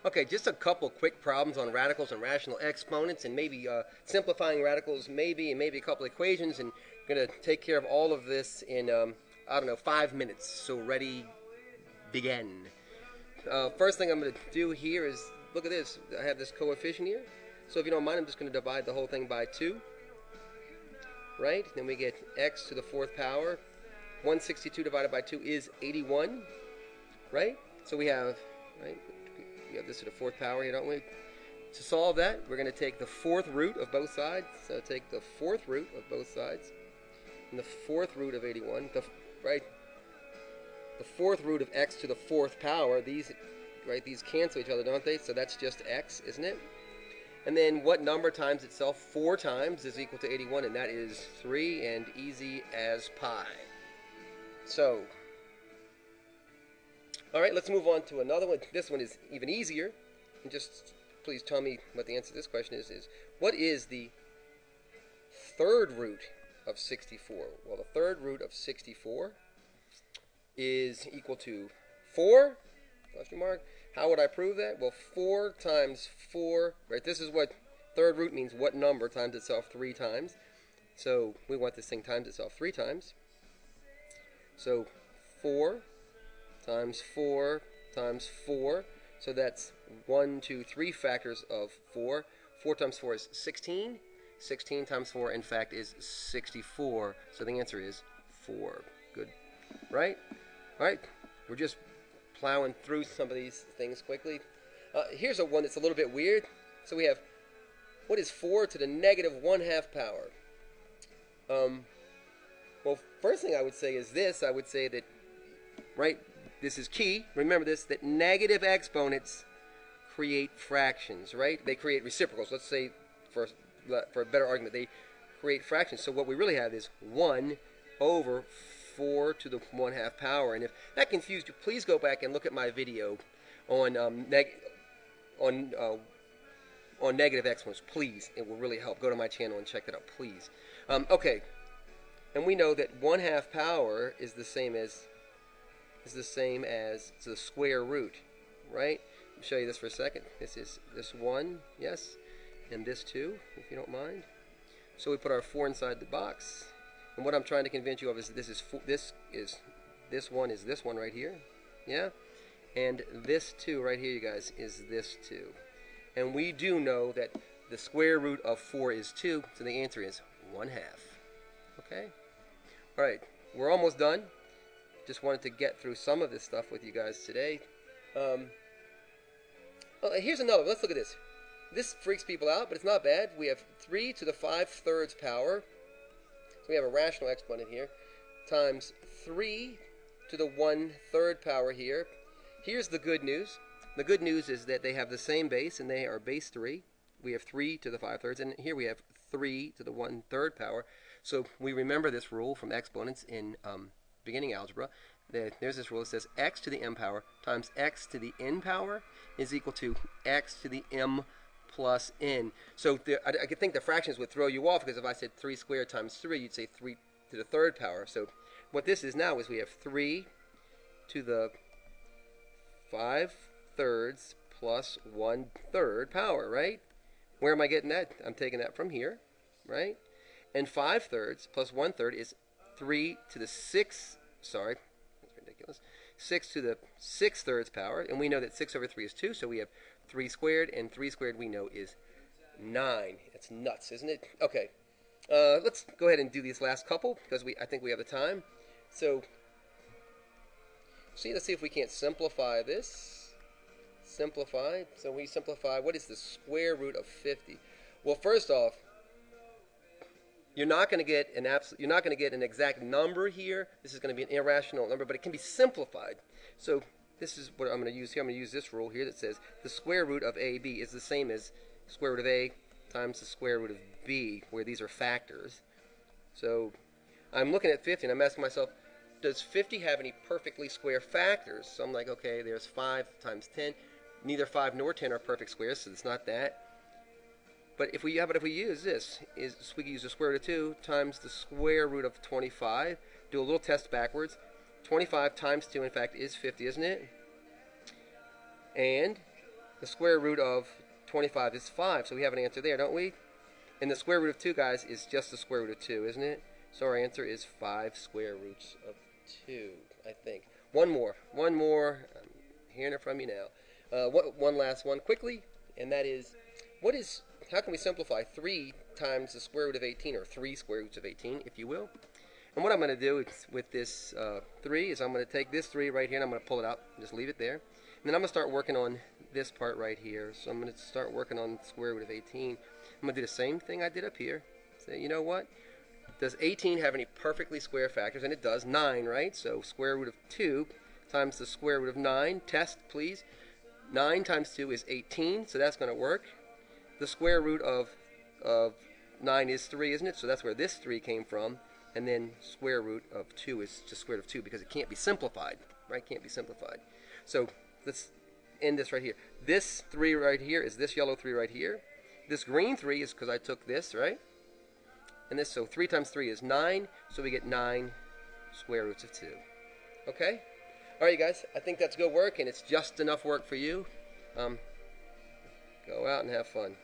Okay, just a couple quick problems on radicals and rational exponents, and maybe simplifying radicals, maybe, and maybe a couple equations, and I'm going to take care of all of this in, I don't know, 5 minutes. So ready, begin. First thing I'm going to do here is, look at this. I have this coefficient here. So if you don't mind, I'm just going to divide the whole thing by 2. Right? Then we get x to the 4th power. 162 divided by 2 is 81. Right? So we have, right? We have this to the 4th power here, don't we? To solve that, we're going to take the 4th root of both sides. So take the 4th root of both sides. And the 4th root of 81. Right? The 4th root of x to the 4th power. These cancel each other, don't they? So that's just x, isn't it? And then what number times itself 4 times is equal to 81, and that is 3, and easy as pie. So, all right, let's move on to another one. This one is even easier. And just please tell me what the answer to this question is what is the 3rd root of 64? Well, the 3rd root of 64 is equal to 4? Question mark. How would I prove that? Well, 4 times 4, right? This is what 3rd root means, what number times itself 3 times. So we want this thing times itself 3 times. So 4 times 4 times 4. So that's 1, 2, 3 factors of 4. 4 times 4 is 16. 16 times 4, in fact, is 64. So the answer is 4. Good. Right? All right. We're just plowing through some of these things quickly. Here's a one that's a little bit weird. So we have, what is 4 to the negative 1/2 power? Well, first thing I would say is this. I would say that, right, this is key. Remember this, that negative exponents create fractions, right? They create reciprocals. Let's say, for a better argument, they create fractions. So what we really have is 1 over 4 to the 1/2 power. And if that confused you, please go back and look at my video on negative exponents. Please, it will really help. Go to my channel and check that out, please. Okay, and we know that 1/2 power is the same as the square root, right? I'll show you this for a second. This is this 1, yes, and this 2, if you don't mind. So we put our 4 inside the box. And what I'm trying to convince you of is this one is this one right here, yeah, and this 2 right here, you guys, is this 2. And we do know that the square root of 4 is 2, so the answer is 1/2. Okay. All right, we're almost done. Just wanted to get through some of this stuff with you guys today. Here's another. Let's look at this. This freaks people out, but it's not bad. We have 3 to the 5/3 power. So we have a rational exponent here, times 3 to the 1/3 power here. Here's the good news. The good news is that they have the same base, and they are base 3. We have 3 to the 5/3, and here we have 3 to the 1/3 power. So we remember this rule from exponents in beginning algebra. There's this rule that says x to the m power times x to the n power is equal to x to the m plus n. So I could think the fractions would throw you off, because if I said 3 squared times 3, you'd say 3 to the 3rd power. So what this is now is we have 3 to the 5/3 plus 1/3 power, right? Where am I getting that? I'm taking that from here, right? And 5/3 plus 1/3 is 3 to the 6, sorry, that's ridiculous, 6 to the 6/3 power, and we know that 6 over 3 is 2, so we have 3 squared, and 3 squared we know is 9. That's nuts, isn't it? Okay, let's go ahead and do these last couple, because I think we have the time. So, let's see if we can't simplify this. Simplify. So we simplify. What is the square root of 50? Well, first off, you're not going to get an exact number here. This is going to be an irrational number, but it can be simplified. So this is what I'm going to use here. I'm going to use this rule here that says the square root of AB is the same as square root of A times the square root of B, where these are factors. So I'm looking at 50, and I'm asking myself, does 50 have any perfectly square factors? So I'm like, okay, there's 5 times 10. Neither 5 nor 10 are perfect squares, so it's not that. But if we use this, we can use the square root of 2 times the square root of 25. Do a little test backwards. 25 times 2, in fact, is 50, isn't it? And the square root of 25 is 5, so we have an answer there, don't we? And the square root of 2, guys, is just the square root of 2, isn't it? So our answer is 5 square roots of 2, I think. One more. I'm hearing it from you now. One last one quickly, and that is, how can we simplify 3 times the square root of 18, or 3 square roots of 18, if you will? And what I'm going to do with this 3 is I'm going to take this 3 right here, and I'm going to pull it out, and just leave it there. And then I'm going to start working on this part right here. So I'm going to start working on the square root of 18. I'm going to do the same thing I did up here. Say, you know what? Does 18 have any perfectly square factors? And it does. 9, right? So square root of 2 times the square root of 9. Test, please. 9 times 2 is 18, so that's going to work. The square root of 9 is 3, isn't it? So that's where this 3 came from. And then square root of 2 is just square root of 2 because it can't be simplified, right? Can't be simplified. So let's end this right here. This 3 right here is this yellow 3 right here. This green 3 is because I took this, right? And this, so 3 times 3 is 9, so we get 9 square roots of 2. Okay? All right, you guys, I think that's good work, and it's just enough work for you. Go out and have fun.